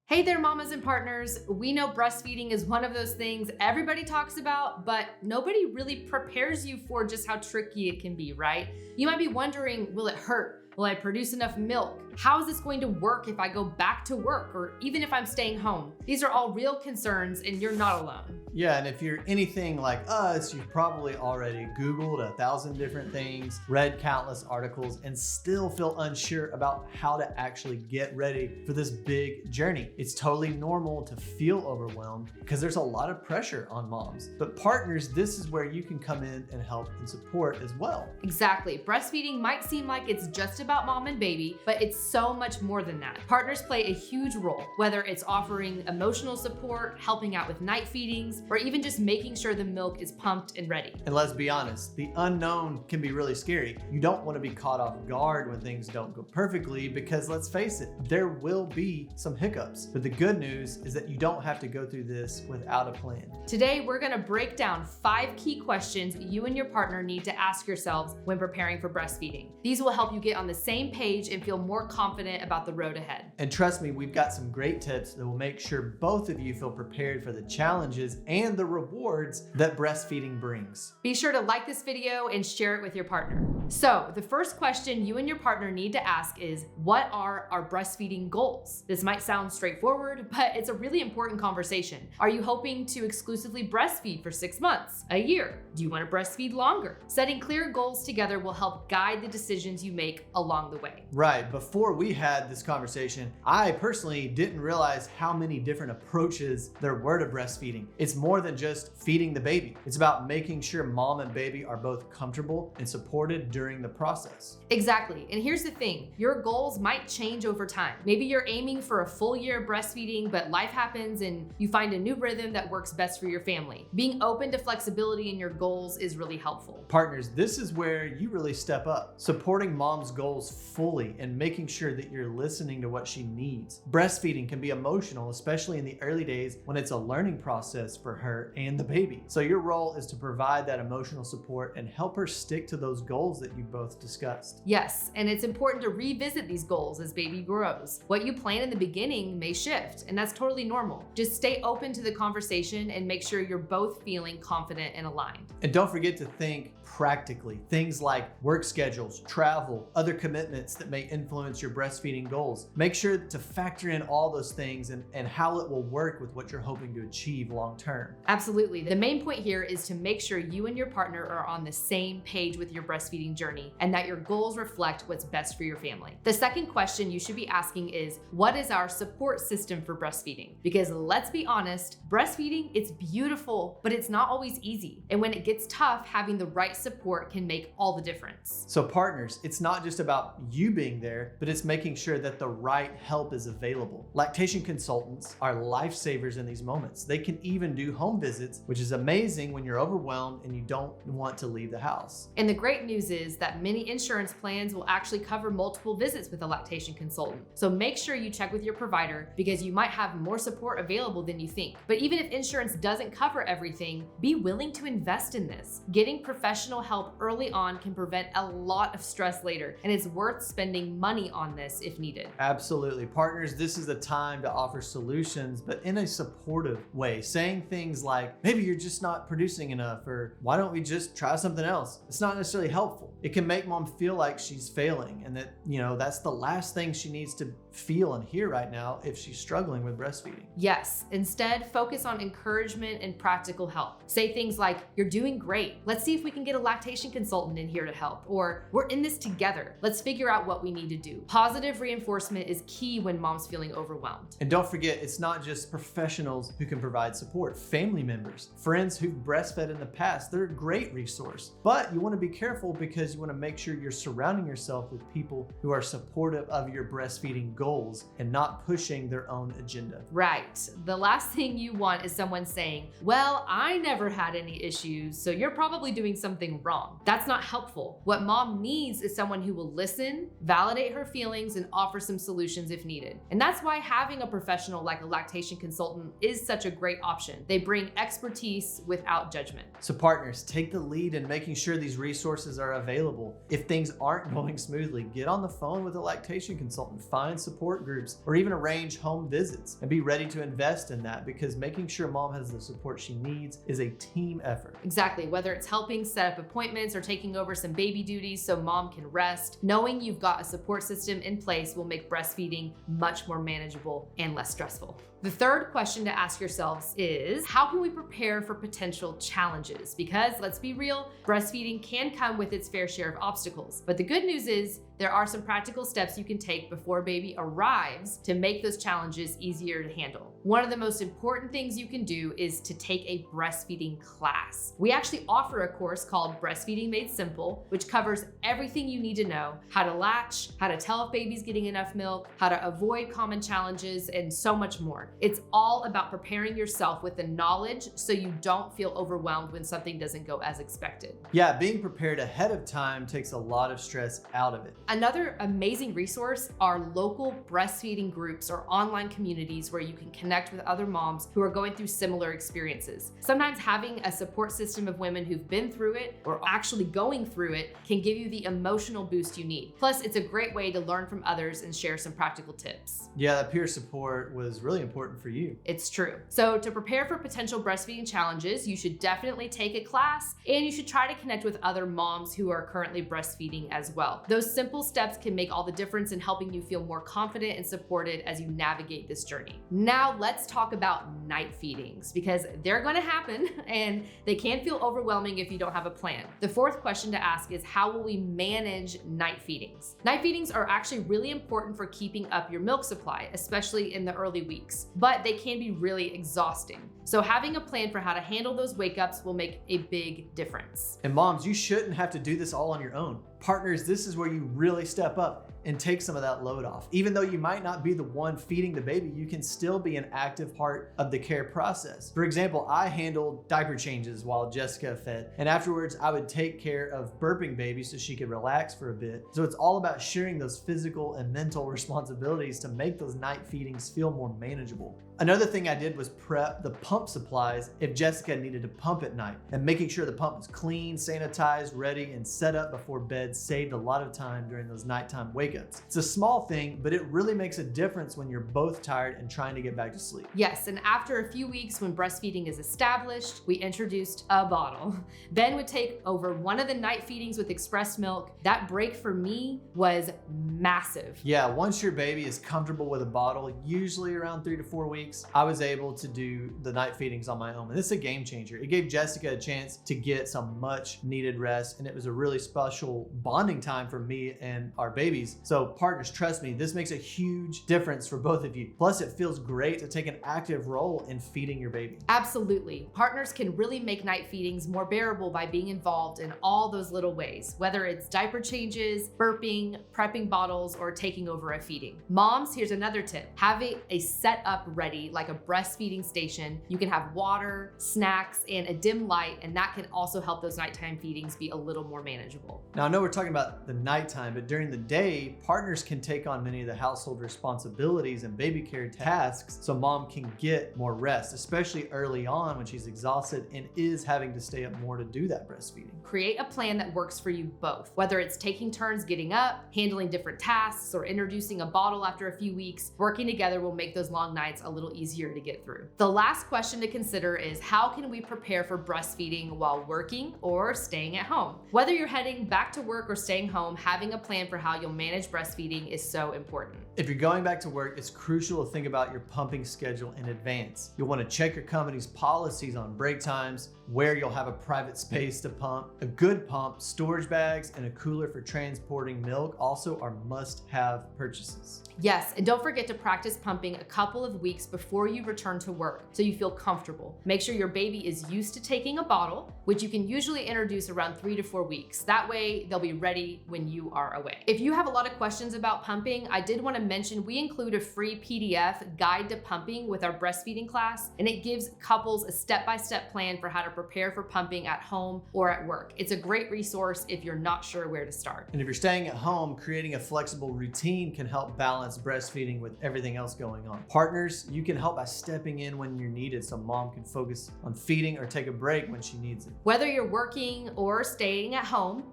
Hey there, mamas and partners. We know breastfeeding is one of those things everybody talks about, but nobody really prepares you for just how tricky it can be, right? You might be wondering, will it hurt? Will I produce enough milk? How is this going to work if I go back to work or even if I'm staying home? These are all real concerns and you're not alone. Yeah, and if you're anything like us, you've probably already Googled 1,000 different things, read countless articles, and still feel unsure about how to actually get ready for this big journey. It's totally normal to feel overwhelmed because there's a lot of pressure on moms. But partners, this is where you can come in and help and support as well. Exactly. Breastfeeding might seem like it's just about mom and baby, but it's so much more than that. Partners play a huge role, whether it's offering emotional support, helping out with night feedings, or even just making sure the milk is pumped and ready. And let's be honest, the unknown can be really scary. You don't want to be caught off guard when things don't go perfectly because let's face it, there will be some hiccups. But the good news is that you don't have to go through this without a plan. Today, we're going to break down 5 key questions you and your partner need to ask yourselves when preparing for breastfeeding. These will help you get on the same page and feel more confident about the road ahead. And trust me, we've got some great tips that will make sure both of you feel prepared for the challenges and the rewards that breastfeeding brings. Be sure to like this video and share it with your partner. So, the first question you and your partner need to ask is, what are our breastfeeding goals? This might sound straightforward, but it's a really important conversation. Are you hoping to exclusively breastfeed for 6 months, a year? Do you want to breastfeed longer? Setting clear goals together will help guide the decisions you make along the way. Right, before we had this conversation, I personally didn't realize how many different approaches there were to breastfeeding. It's more than just feeding the baby. It's about making sure mom and baby are both comfortable and supported during the process. Exactly. And here's the thing, your goals might change over time. Maybe you're aiming for a full year of breastfeeding, but life happens and you find a new rhythm that works best for your family. Being open to flexibility in your goals is really helpful. Partners, this is where you really step up, supporting mom's goals fully and making sure that you're listening to what she needs. Breastfeeding can be emotional, especially in the early days when it's a learning process for her and the baby. So your role is to provide that emotional support and help her stick to those goals that you both discussed. Yes, and it's important to revisit these goals as baby grows. What you plan in the beginning may shift, and that's totally normal. Just stay open to the conversation and make sure you're both feeling confident and aligned. And don't forget to think practically. Things like work schedules, travel, other commitments that may influence your breastfeeding goals. Make sure to factor in all those things and how it will work with what you're hoping to achieve long term. Absolutely. The main point here is to make sure you and your partner are on the same page with your breastfeeding journey and that your goals reflect what's best for your family. The second question you should be asking is, what is our support system for breastfeeding? Because let's be honest, breastfeeding, it's beautiful, but it's not always easy. And when it gets tough, having the right support can make all the difference. So partners, it's not just about you being there, but it's making sure that the right help is available. Lactation consultants are lifesavers in these moments. They can even do home visits, which is amazing when you're overwhelmed and you don't want to leave the house. And the great news is that many insurance plans will actually cover multiple visits with a lactation consultant. So make sure you check with your provider because you might have more support available than you think. But even if insurance doesn't cover everything, be willing to invest in this. Getting professional help early on can prevent a lot of stress later, and it's worth spending money on this if needed. Absolutely. Partners, this is a time to offer solutions, but in a supportive way. Saying things like, maybe you're just not producing enough, or why don't we just try something else? It's not necessarily helpful. It can make mom feel like she's failing and that, that's the last thing she needs to feel and hear right now if she's struggling with breastfeeding. Yes, instead focus on encouragement and practical help. Say things like, you're doing great. Let's see if we can get a lactation consultant in here to help. Or we're in this together. Let's figure out what we need to do. Positive reinforcement is key when mom's feeling overwhelmed. And don't forget, it's not just professionals who can provide support. Family members, friends who've breastfed in the past, they're a great resource. But you want to be careful because you want to make sure you're surrounding yourself with people who are supportive of your breastfeeding goals and not pushing their own agenda. Right. The last thing you want is someone saying, well, I never had any issues, so you're probably doing something wrong. That's not helpful. What mom needs is someone who will listen, validate her feelings, and offer some solutions if needed. And that's why having a professional like a lactation consultant is such a great option. They bring expertise without judgment. So partners, take the lead in making sure these resources are available. If things aren't going smoothly, get on the phone with a lactation consultant, find support support groups, or even arrange home visits, and be ready to invest in that, because making sure mom has the support she needs is a team effort. Exactly. Whether it's helping set up appointments or taking over some baby duties so mom can rest, knowing you've got a support system in place will make breastfeeding much more manageable and less stressful. The third question to ask yourselves is, how can we prepare for potential challenges? Because let's be real, breastfeeding can come with its fair share of obstacles. But the good news is there are some practical steps you can take before baby arrives to make those challenges easier to handle. One of the most important things you can do is to take a breastfeeding class. We actually offer a course called Breastfeeding Made Simple, which covers everything you need to know: how to latch, how to tell if baby's getting enough milk, how to avoid common challenges, and so much more. It's all about preparing yourself with the knowledge so you don't feel overwhelmed when something doesn't go as expected. Yeah, being prepared ahead of time takes a lot of stress out of it. Another amazing resource are local breastfeeding groups or online communities where you can connect with other moms who are going through similar experiences. Sometimes having a support system of women who've been through it or actually going through it can give you the emotional boost you need. Plus, it's a great way to learn from others and share some practical tips. Yeah, that peer support was really important for you. It's true. So to prepare for potential breastfeeding challenges, you should definitely take a class, and you should try to connect with other moms who are currently breastfeeding as well. Those simple steps can make all the difference in helping you feel more confident and supported as you navigate this journey. Now let's talk about night feedings, because they're going to happen and they can feel overwhelming if you don't have a plan. The fourth question to ask is, how will we manage night feedings? Night feedings are actually really important for keeping up your milk supply, especially in the early weeks, but they can be really exhausting. So having a plan for how to handle those wake ups will make a big difference. And moms, you shouldn't have to do this all on your own. Partners, this is where you really step up and take some of that load off. Even though you might not be the one feeding the baby, you can still be an active part of the care process. For example, I handled diaper changes while Jessica fed, and afterwards I would take care of burping baby so she could relax for a bit. So it's all about sharing those physical and mental responsibilities to make those night feedings feel more manageable. Another thing I did was prep the pump supplies if Jessica needed to pump at night, and making sure the pump was clean, sanitized, ready, and set up before bed saved a lot of time during those nighttime wake-ups. It's a small thing, but it really makes a difference when you're both tired and trying to get back to sleep. Yes, and after a few weeks when breastfeeding is established, we introduced a bottle. Ben would take over one of the night feedings with express milk. That break for me was massive. Yeah, once your baby is comfortable with a bottle, usually around 3 to 4 weeks, I was able to do the night feedings on my own. And this is a game changer. It gave Jessica a chance to get some much needed rest, and it was a really special bonding time for me and our babies. So partners, trust me, this makes a huge difference for both of you. Plus, it feels great to take an active role in feeding your baby. Absolutely. Partners can really make night feedings more bearable by being involved in all those little ways, whether it's diaper changes, burping, prepping bottles, or taking over a feeding. Moms, here's another tip. Have a setup ready, like a breastfeeding station. You can have water, snacks, and a dim light, and that can also help those nighttime feedings be a little more manageable. Now, I know we're talking about the nighttime, but during the day, partners can take on many of the household responsibilities and baby care tasks so mom can get more rest, especially early on when she's exhausted and is having to stay up more to do that breastfeeding. Create a plan that works for you both, whether it's taking turns getting up, handling different tasks, or introducing a bottle after a few weeks. Working together will make those long nights a little easier to get through. The last question to consider is, how can we prepare for breastfeeding while working or staying at home? Whether you're heading back to work or staying home, having a plan for how you'll manage breastfeeding is so important. If you're going back to work, it's crucial to think about your pumping schedule in advance. You'll want to check your company's policies on break times, where you'll have a private space to pump. A good pump, storage bags, and a cooler for transporting milk also are must-have purchases. Yes, and don't forget to practice pumping a couple of weeks before you return to work so you feel comfortable. Make sure your baby is used to taking a bottle, which you can usually introduce around 3 to 4 weeks. That way, they'll be ready when you are away. If you have a lot of questions about pumping, I did want to mention we include a free PDF guide to pumping with our breastfeeding class, and it gives couples a step-by-step plan for how to prepare for pumping at home or at work. It's a great resource if you're not sure where to start. And if you're staying at home, creating a flexible routine can help balance breastfeeding with everything else going on. Partners, you can help by stepping in when you're needed so mom can focus on feeding or take a break when she needs it. Whether you're working or staying at home,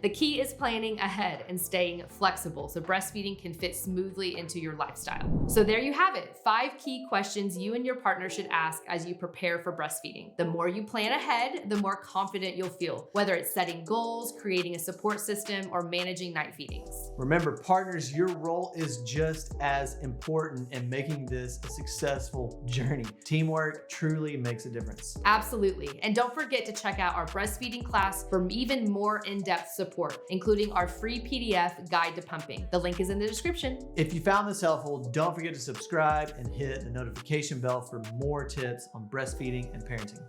the key is planning ahead and staying flexible so breastfeeding can fit smoothly into your lifestyle. So there you have it, 5 key questions you and your partner should ask as you prepare for breastfeeding. The more you plan ahead, the more confident you'll feel, whether it's setting goals, creating a support system, or managing night feedings. Remember, partners, your role is just as important in making this a successful journey. Teamwork truly makes a difference. Absolutely. And don't forget to check out our breastfeeding class for even more in-depth support, including our free PDF guide to pumping. The link is in the description. If you found this helpful, don't forget to subscribe and hit the notification bell for more tips on breastfeeding and parenting.